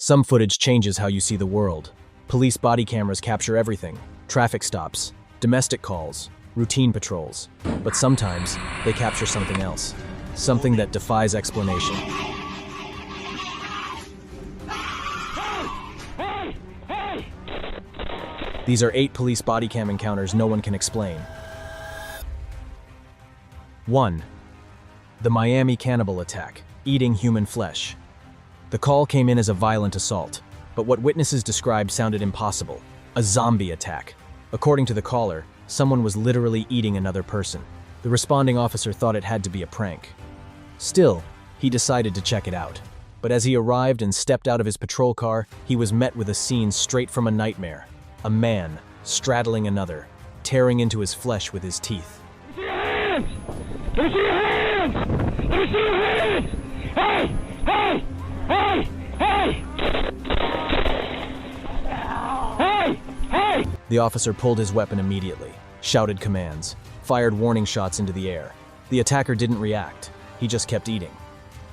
Some footage changes how you see the world. Police body cameras capture everything: traffic stops, domestic calls, routine patrols. But sometimes, they capture something else. Something that defies explanation. These are 8 police body cam encounters no one can explain. 1. The Miami Cannibal Attack, eating human flesh. The call came in as a violent assault, but what witnesses described sounded impossible: a zombie attack. According to the caller, someone was literally eating another person. The responding officer thought it had to be a prank. Still, he decided to check it out. But as he arrived and stepped out of his patrol car, he was met with a scene straight from a nightmare. A man straddling another, tearing into his flesh with his teeth. Let me see your hands! Let me see your hands! Let me see your hands! Hey! Hey! Hey! Hey! Hey! Hey! The officer pulled his weapon immediately, shouted commands, fired warning shots into the air. The attacker didn't react. He just kept eating.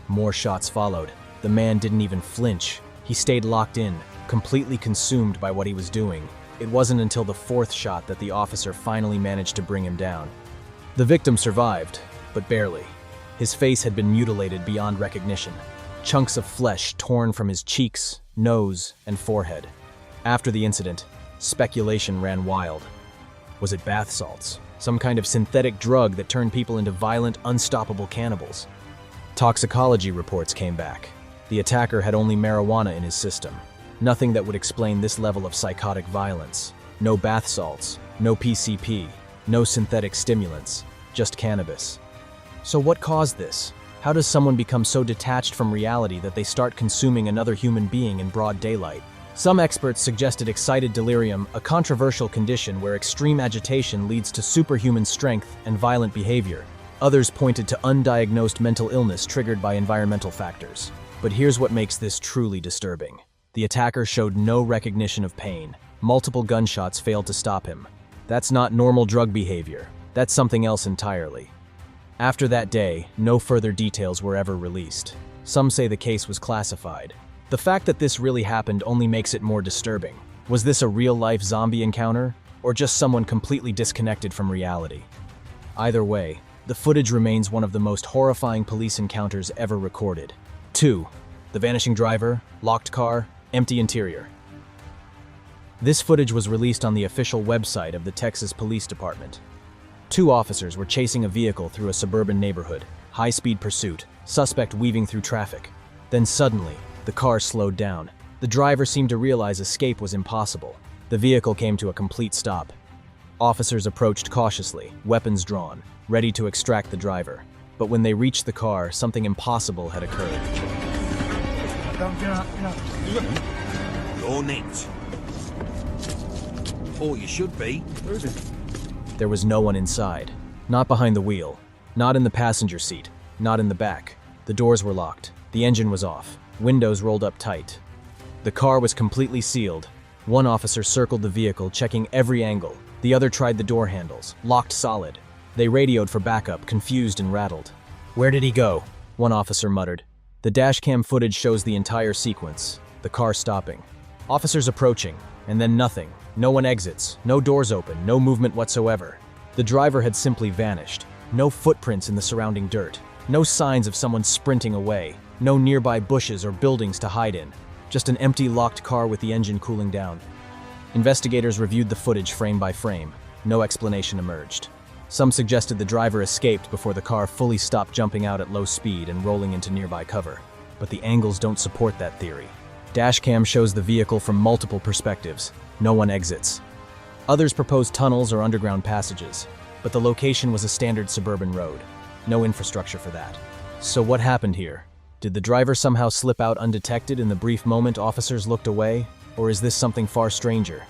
More shots followed. The man didn't even flinch. He stayed locked in, completely consumed by what he was doing. It wasn't until the 4th shot that the officer finally managed to bring him down. The victim survived, but barely. His face had been mutilated beyond recognition. Chunks of flesh torn from his cheeks, nose, and forehead. After the incident, speculation ran wild. Was it bath salts? Some kind of synthetic drug that turned people into violent, unstoppable cannibals? Toxicology reports came back. The attacker had only marijuana in his system. Nothing that would explain this level of psychotic violence. No bath salts, no PCP, no synthetic stimulants, just cannabis. So what caused this? How does someone become so detached from reality that they start consuming another human being in broad daylight? Some experts suggested excited delirium, a controversial condition where extreme agitation leads to superhuman strength and violent behavior. Others pointed to undiagnosed mental illness triggered by environmental factors. But here's what makes this truly disturbing. The attacker showed no recognition of pain. Multiple gunshots failed to stop him. That's not normal drug behavior. That's something else entirely. After that day, no further details were ever released. Some say the case was classified. The fact that this really happened only makes it more disturbing. Was this a real-life zombie encounter, or just someone completely disconnected from reality? Either way, the footage remains one of the most horrifying police encounters ever recorded. 2. The vanishing driver, locked car, empty interior. This footage was released on the official website of the Texas Police Department. 2 officers were chasing a vehicle through a suburban neighborhood. High-speed pursuit, suspect weaving through traffic. Then suddenly, the car slowed down. The driver seemed to realize escape was impossible. The vehicle came to a complete stop. Officers approached cautiously, weapons drawn, ready to extract the driver. But when they reached the car, something impossible had occurred. You're next. Or you should be. There was no one inside. Not behind the wheel. Not in the passenger seat. Not in the back. The doors were locked. The engine was off. Windows rolled up tight. The car was completely sealed. One officer circled the vehicle, checking every angle. The other tried the door handles, locked solid. They radioed for backup, confused and rattled. "Where did he go?" one officer muttered. The dashcam footage shows the entire sequence, the car stopping. Officers approaching, and then nothing. No one exits, no doors open, no movement whatsoever. The driver had simply vanished. No footprints in the surrounding dirt. No signs of someone sprinting away. No nearby bushes or buildings to hide in. Just an empty locked car with the engine cooling down. Investigators reviewed the footage frame by frame. No explanation emerged. Some suggested the driver escaped before the car fully stopped jumping out at low speed and rolling into nearby cover. But the angles don't support that theory. Dashcam shows the vehicle from multiple perspectives. No one exits. Others proposed tunnels or underground passages, but the location was a standard suburban road. No infrastructure for that. So what happened here? Did the driver somehow slip out undetected in the brief moment officers looked away, or is this something far stranger?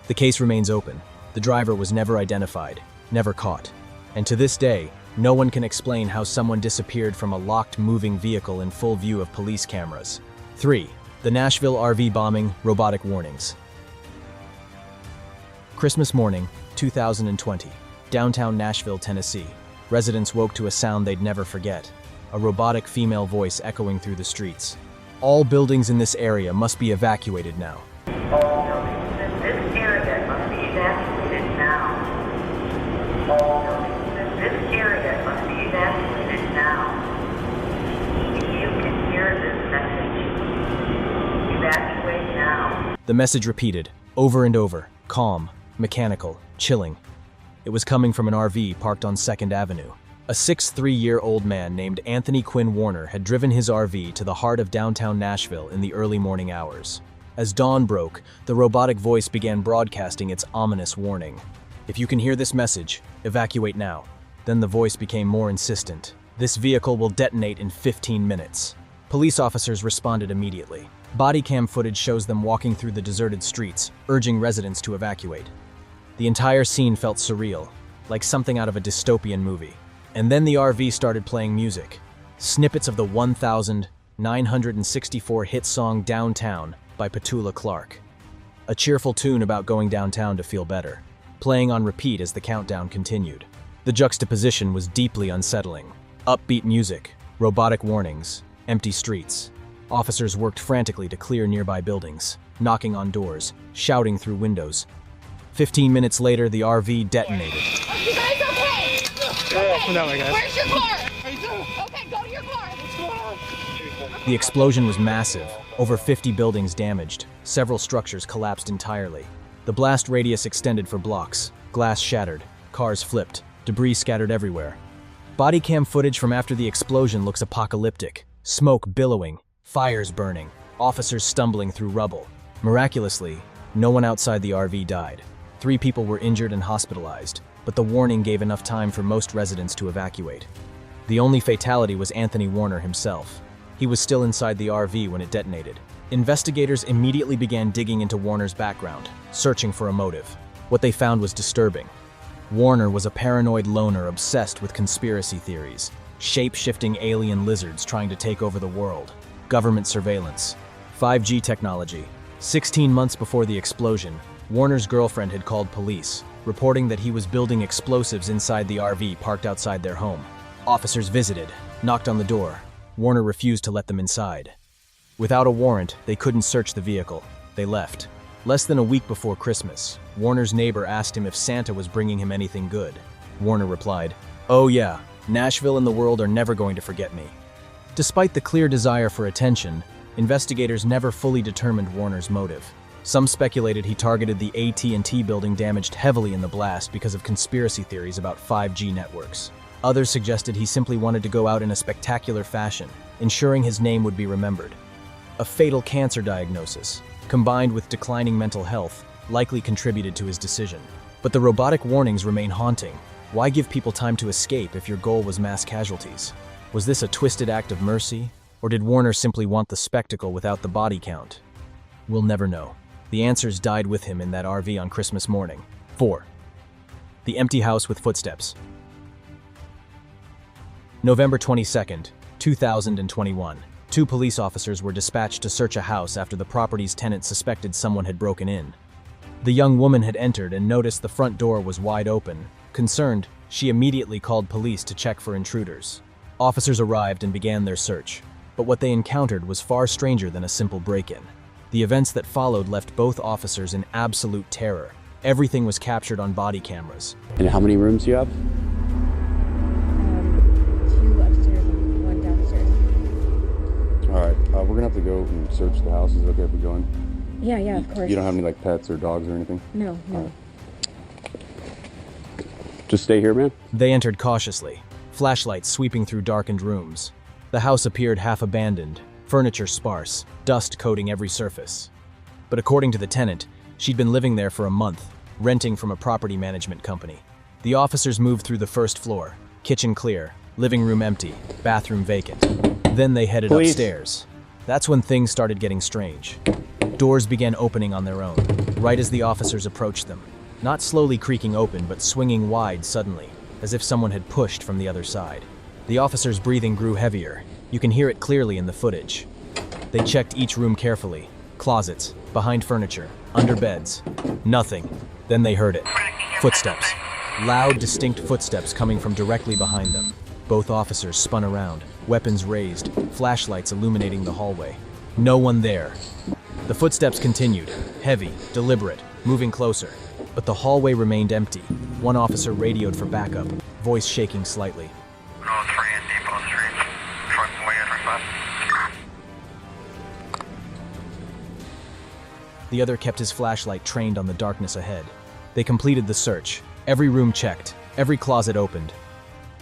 The case remains open. The driver was never identified, never caught. And to this day, no one can explain how someone disappeared from a locked, moving vehicle in full view of police cameras. 3. The Nashville RV bombing, robotic warnings. Christmas morning, 2020, downtown Nashville, Tennessee. Residents woke to a sound they'd never forget. A robotic female voice echoing through the streets. All buildings in this area must be evacuated now. All buildings in this area must be evacuated now. All buildings in this area must be evacuated now. If you can hear this message, evacuate now. The message repeated, over and over, calm, mechanical, chilling. It was coming from an RV parked on 2nd Avenue. A 63-year-old man named Anthony Quinn Warner had driven his RV to the heart of downtown Nashville in the early morning hours. As dawn broke, the robotic voice began broadcasting its ominous warning. If you can hear this message, evacuate now. Then the voice became more insistent. This vehicle will detonate in 15 minutes. Police officers responded immediately. Bodycam footage shows them walking through the deserted streets, urging residents to evacuate. The entire scene felt surreal, like something out of a dystopian movie. And then the RV started playing music. Snippets of the 1964 hit song Downtown by Petula Clark. A cheerful tune about going downtown to feel better, playing on repeat as the countdown continued. The juxtaposition was deeply unsettling. Upbeat music, robotic warnings, empty streets. Officers worked frantically to clear nearby buildings, knocking on doors, shouting through windows. 15 minutes later, the RV detonated. Are you guys okay? Okay. No, my God. Where's your car? Okay, go to your car. The explosion was massive, over 50 buildings damaged, several structures collapsed entirely. The blast radius extended for blocks, glass shattered, cars flipped, debris scattered everywhere. Bodycam footage from after the explosion looks apocalyptic, smoke billowing, fires burning, officers stumbling through rubble. Miraculously, no one outside the RV died. 3 people were injured and hospitalized, but the warning gave enough time for most residents to evacuate. The only fatality was Anthony Warner himself. He was still inside the RV when it detonated. Investigators immediately began digging into Warner's background, searching for a motive. What they found was disturbing. Warner was a paranoid loner obsessed with conspiracy theories, shape-shifting alien lizards trying to take over the world, government surveillance, 5G technology. 16 months before the explosion, Warner's girlfriend had called police, reporting that he was building explosives inside the RV parked outside their home. Officers visited, knocked on the door. Warner refused to let them inside. Without a warrant, they couldn't search the vehicle. They left. Less than a week before Christmas, Warner's neighbor asked him if Santa was bringing him anything good. Warner replied, "Oh yeah, Nashville and the world are never going to forget me." Despite the clear desire for attention, investigators never fully determined Warner's motive. Some speculated he targeted the AT&T building damaged heavily in the blast because of conspiracy theories about 5G networks. Others suggested he simply wanted to go out in a spectacular fashion, ensuring his name would be remembered. A fatal cancer diagnosis, combined with declining mental health, likely contributed to his decision. But the robotic warnings remain haunting. Why give people time to escape if your goal was mass casualties? Was this a twisted act of mercy, or did Warner simply want the spectacle without the body count? We'll never know. The answers died with him in that RV on Christmas morning. 4. The empty house with footsteps. November 22nd, 2021. 2 police officers were dispatched to search a house after the property's tenant suspected someone had broken in. The young woman had entered and noticed the front door was wide open. Concerned, she immediately called police to check for intruders. Officers arrived and began their search, but what they encountered was far stranger than a simple break-in. The events that followed left both officers in absolute terror. Everything was captured on body cameras. And how many rooms do you have? 2 upstairs and 1 downstairs. All right, we're gonna have to go and search the house. Is it okay if we go in? Yeah, of course. You don't have any like pets or dogs or anything? No. Just stay here, man. They entered cautiously, flashlights sweeping through darkened rooms. The house appeared half abandoned, furniture sparse, dust coating every surface. But according to the tenant, she'd been living there for a month, renting from a property management company. The officers moved through the first floor, kitchen clear, living room empty, bathroom vacant. Then they headed upstairs. That's when things started getting strange. Doors began opening on their own, right as the officers approached them. Not slowly creaking open, but swinging wide suddenly, as if someone had pushed from the other side. The officers' breathing grew heavier. You can hear it clearly in the footage. They checked each room carefully. Closets, behind furniture, under beds. Nothing. Then they heard it. Footsteps. Loud, distinct footsteps coming from directly behind them. Both officers spun around, weapons raised, flashlights illuminating the hallway. No one there. The footsteps continued, heavy, deliberate, moving closer. But the hallway remained empty. One officer radioed for backup, voice shaking slightly. North 3 and Depot Street. Truck away at The other kept his flashlight trained on the darkness ahead. They completed the search. Every room checked, every closet opened.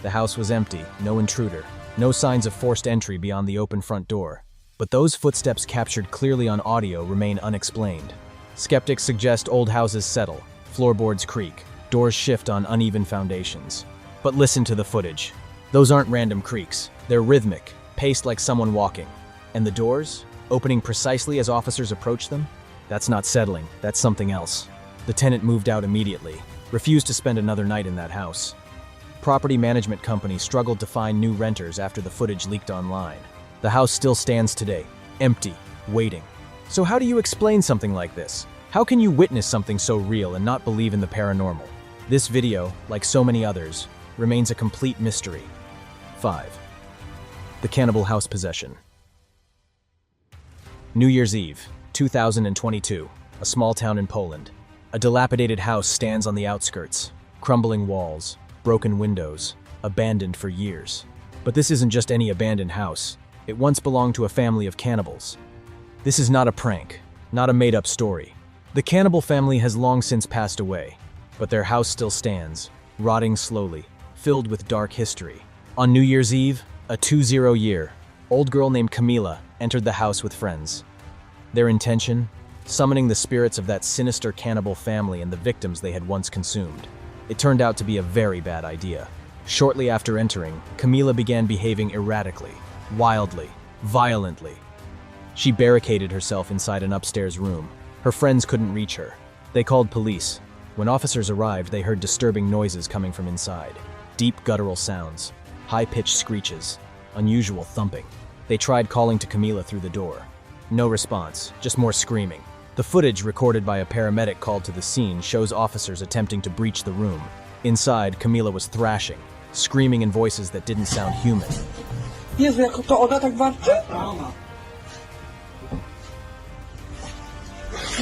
The house was empty, no intruder, no signs of forced entry beyond the open front door. But those footsteps captured clearly on audio remain unexplained. Skeptics suggest old houses settle, floorboards creak, doors shift on uneven foundations. But listen to the footage. Those aren't random creaks, they're rhythmic, paced like someone walking. And the doors, opening precisely as officers approach them? That's not settling, that's something else. The tenant moved out immediately, refused to spend another night in that house. Property management companies struggled to find new renters after the footage leaked online. The house still stands today, empty, waiting. So how do you explain something like this? How can you witness something so real and not believe in the paranormal? This video, like so many others, remains a complete mystery. 5. The Cannibal House Possession. New Year's Eve, 2022, a small town in Poland. A dilapidated house stands on the outskirts, crumbling walls, broken windows, abandoned for years. But this isn't just any abandoned house. It once belonged to a family of cannibals. This is not a prank, not a made-up story. The cannibal family has long since passed away, but their house still stands, rotting slowly, filled with dark history. On New Year's Eve, a 20 year, old girl named Camila entered the house with friends. Their intention? Summoning the spirits of that sinister cannibal family and the victims they had once consumed. It turned out to be a very bad idea. Shortly after entering, Camila began behaving erratically, wildly, violently. She barricaded herself inside an upstairs room. Her friends couldn't reach her. They called police. When officers arrived, they heard disturbing noises coming from inside. Deep guttural sounds, high-pitched screeches, unusual thumping. They tried calling to Camila through the door. No response, just more screaming. The footage recorded by a paramedic called to the scene shows officers attempting to breach the room. Inside, Camila was thrashing, screaming in voices that didn't sound human. Jezu, jak to ona tak warczy?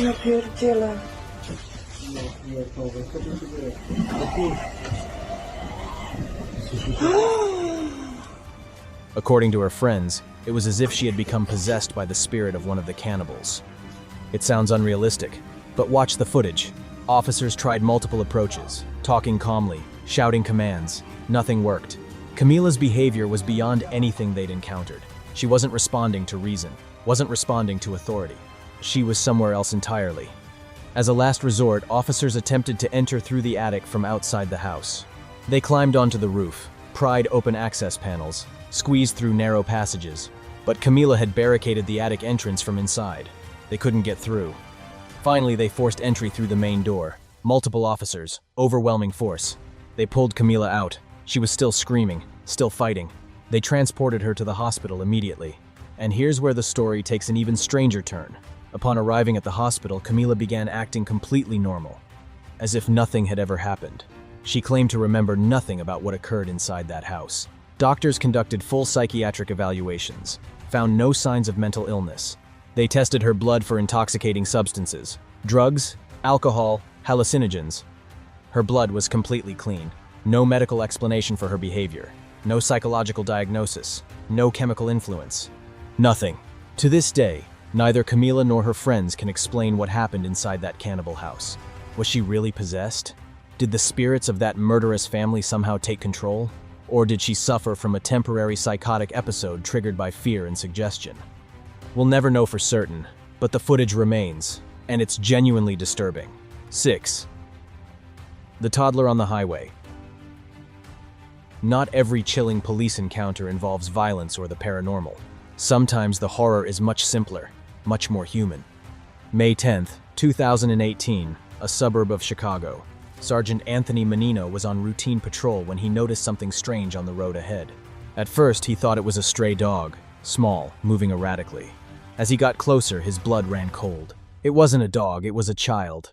Ja pierdzielę. According to her friends, it was as if she had become possessed by the spirit of one of the cannibals. It sounds unrealistic, but watch the footage. Officers tried multiple approaches, talking calmly, shouting commands. Nothing worked. Camila's behavior was beyond anything they'd encountered. She wasn't responding to reason, wasn't responding to authority. She was somewhere else entirely. As a last resort, officers attempted to enter through the attic from outside the house. They climbed onto the roof, pried open access panels, squeezed through narrow passages. But Camila had barricaded the attic entrance from inside. They couldn't get through. Finally, they forced entry through the main door. Multiple officers, overwhelming force. They pulled Camila out. She was still screaming, still fighting. They transported her to the hospital immediately. And here's where the story takes an even stranger turn. Upon arriving at the hospital, Camila began acting completely normal, as if nothing had ever happened. She claimed to remember nothing about what occurred inside that house. Doctors conducted full psychiatric evaluations, found no signs of mental illness. They tested her blood for intoxicating substances, drugs, alcohol, hallucinogens. Her blood was completely clean. No medical explanation for her behavior. No psychological diagnosis. No chemical influence. Nothing. To this day, neither Camila nor her friends can explain what happened inside that cannibal house. Was she really possessed? Did the spirits of that murderous family somehow take control? Or did she suffer from a temporary psychotic episode triggered by fear and suggestion? We'll never know for certain, but the footage remains, and it's genuinely disturbing. 6. The toddler on the highway. Not every chilling police encounter involves violence or the paranormal. Sometimes the horror is much simpler, much more human. May 10th, 2018, a suburb of Chicago. Sergeant Anthony Menino was on routine patrol when he noticed something strange on the road ahead. At first, he thought it was a stray dog, small, moving erratically. As he got closer, his blood ran cold. It wasn't a dog, it was a child.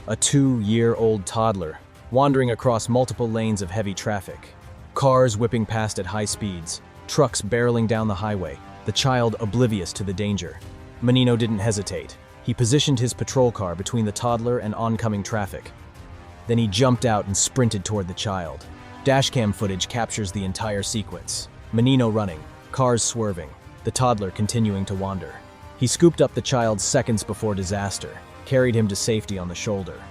A 2-year-old toddler, wandering across multiple lanes of heavy traffic. Cars whipping past at high speeds, trucks barreling down the highway, the child oblivious to the danger. Menino didn't hesitate. He positioned his patrol car between the toddler and oncoming traffic. Then he jumped out and sprinted toward the child. Dashcam footage captures the entire sequence. Menino running, cars swerving, the toddler continuing to wander. He scooped up the child seconds before disaster, carried him to safety on the shoulder.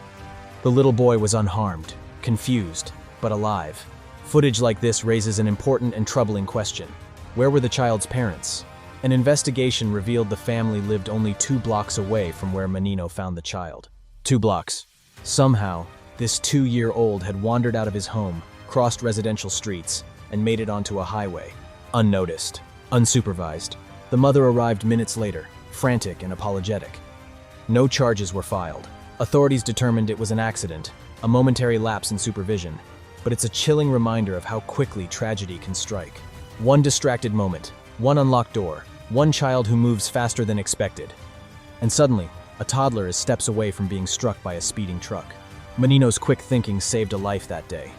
The little boy was unharmed, confused, but alive. Footage like this raises an important and troubling question. Where were the child's parents? An investigation revealed the family lived only 2 blocks away from where Menino found the child. 2 blocks. Somehow, this 2-year-old had wandered out of his home, crossed residential streets, and made it onto a highway. Unnoticed, unsupervised. The mother arrived minutes later, frantic and apologetic. No charges were filed. Authorities determined it was an accident, a momentary lapse in supervision, but it's a chilling reminder of how quickly tragedy can strike. One distracted moment, one unlocked door, one child who moves faster than expected. And suddenly, a toddler is steps away from being struck by a speeding truck. Menino's quick thinking saved a life that day.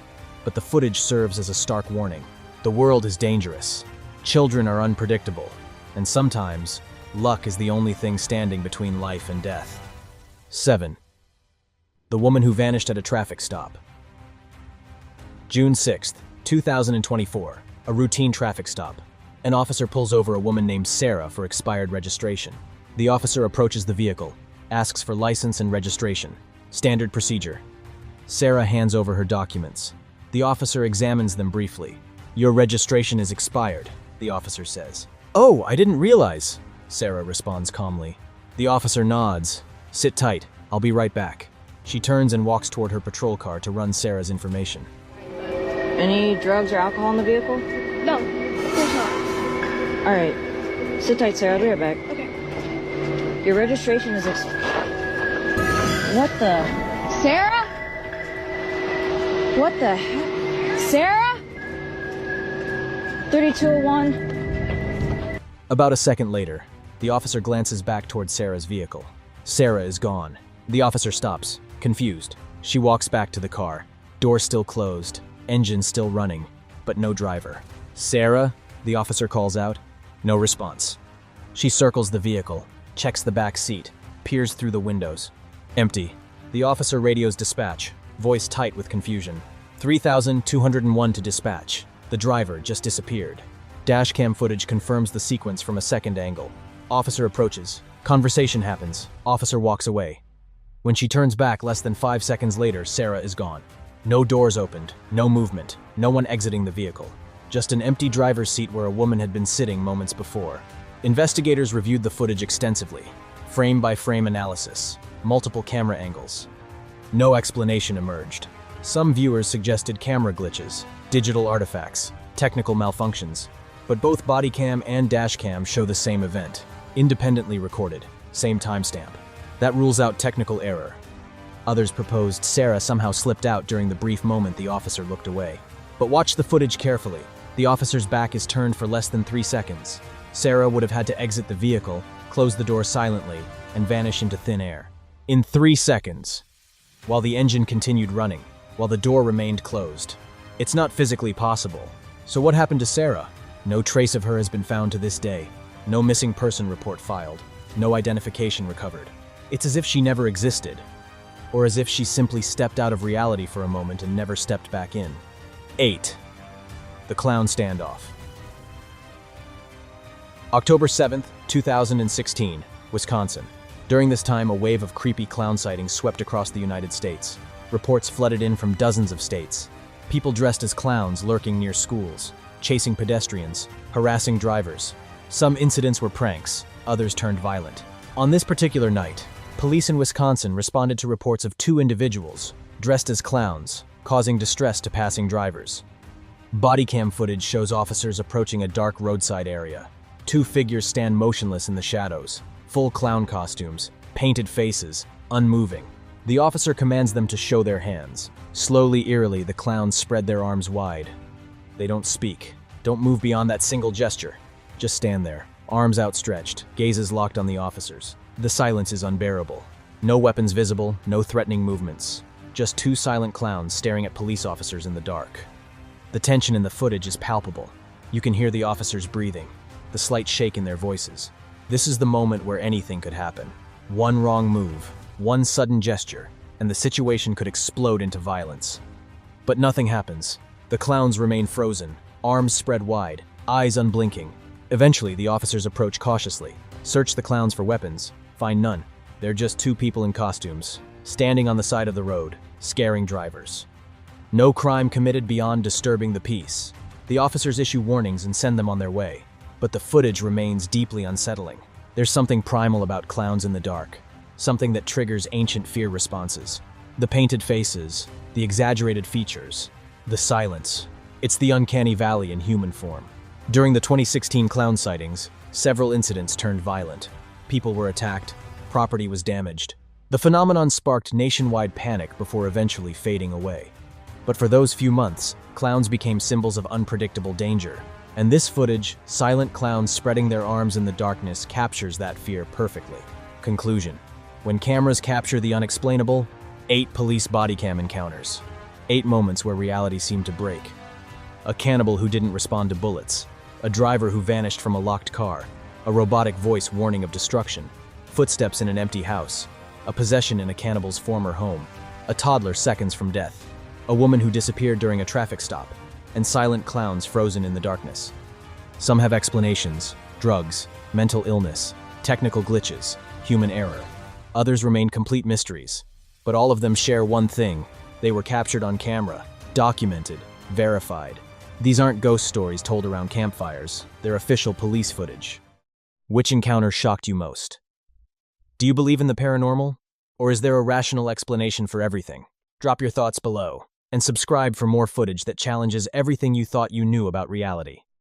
But the footage serves as a stark warning. The world is dangerous. Children are unpredictable. And sometimes, luck is the only thing standing between life and death. 7. The woman who vanished at a traffic stop. June 6, 2024. A routine traffic stop. An officer pulls over a woman named Sarah for expired registration. The officer approaches the vehicle, asks for license and registration. Standard procedure. Sarah hands over her documents. The officer examines them briefly. Your registration is expired, the officer says. Oh, I didn't realize, Sarah responds calmly. The officer nods. Sit tight, I'll be right back. She turns and walks toward her patrol car to run Sarah's information. Any drugs or alcohol in the vehicle? No, of course not. All right. Sit tight, Sarah. I'll be right back. Okay. Your registration is What the? Sarah? What the heck? Sarah? 3201. About a second later, the officer glances back toward Sarah's vehicle. Sarah is gone. The officer stops, confused. She walks back to the car. Door still closed, engine still running, but no driver. Sarah? The officer calls out. No response. She circles the vehicle, checks the back seat, peers through the windows. Empty. The officer radios dispatch, voice tight with confusion. 3201 to dispatch. The driver just disappeared. Dashcam footage confirms the sequence from a second angle. Officer approaches. Conversation happens. Officer walks away. When she turns back less than 5 seconds later, Sarah is gone. No doors opened, no movement, no one exiting the vehicle. Just an empty driver's seat where a woman had been sitting moments before. Investigators reviewed the footage extensively. Frame-by-frame analysis, multiple camera angles. No explanation emerged. Some viewers suggested camera glitches, digital artifacts, technical malfunctions. But both Bodycam and Dashcam show the same event, independently recorded, same timestamp. That rules out technical error. Others proposed Sarah somehow slipped out during the brief moment the officer looked away. But watch the footage carefully. The officer's back is turned for less than 3 seconds. Sarah would have had to exit the vehicle, close the door silently, and vanish into thin air. In 3 seconds, while the engine continued running, while the door remained closed. It's not physically possible. So what happened to Sarah? No trace of her has been found to this day. No missing person report filed. No identification recovered. It's as if she never existed. Or as if she simply stepped out of reality for a moment and never stepped back in. 8. The clown standoff. October 7th, 2016, Wisconsin. During this time, a wave of creepy clown sightings swept across the United States. Reports flooded in from dozens of states. People dressed as clowns lurking near schools, chasing pedestrians, harassing drivers. Some incidents were pranks, others turned violent. On this particular night, police in Wisconsin responded to reports of 2 individuals, dressed as clowns, causing distress to passing drivers. Bodycam footage shows officers approaching a dark roadside area. 2 figures stand motionless in the shadows, full clown costumes, painted faces, unmoving. The officer commands them to show their hands. Slowly, eerily, the clowns spread their arms wide. They don't speak, don't move beyond that single gesture. Just stand there, arms outstretched, gazes locked on the officers. The silence is unbearable. No weapons visible, no threatening movements. Just 2 silent clowns staring at police officers in the dark. The tension in the footage is palpable. You can hear the officers breathing, the slight shake in their voices. This is the moment where anything could happen. One wrong move, one sudden gesture, and the situation could explode into violence. But nothing happens. The clowns remain frozen, arms spread wide, eyes unblinking. Eventually, the officers approach cautiously, search the clowns for weapons, find none. They're just two people in costumes, standing on the side of the road, scaring drivers. No crime committed beyond disturbing the peace. The officers issue warnings and send them on their way, but the footage remains deeply unsettling. There's something primal about clowns in the dark, something that triggers ancient fear responses. The painted faces, the exaggerated features, the silence. It's the uncanny valley in human form. During the 2016 clown sightings, several incidents turned violent. People were attacked, property was damaged. The phenomenon sparked nationwide panic before eventually fading away. But for those few months, clowns became symbols of unpredictable danger. And this footage, silent clowns spreading their arms in the darkness, captures that fear perfectly. Conclusion: when cameras capture the unexplainable, 8 police bodycam encounters. 8 moments where reality seemed to break. A cannibal who didn't respond to bullets. A driver who vanished from a locked car. A robotic voice warning of destruction. Footsteps in an empty house. A possession in a cannibal's former home. A toddler seconds from death. A woman who disappeared during a traffic stop. And silent clowns frozen in the darkness. Some have explanations: drugs, mental illness, technical glitches, human error. Others remain complete mysteries. But all of them share one thing: they were captured on camera, documented, verified. These aren't ghost stories told around campfires, they're official police footage. Which encounter shocked you most? Do you believe in the paranormal? Or is there a rational explanation for everything? Drop your thoughts below, and subscribe for more footage that challenges everything you thought you knew about reality.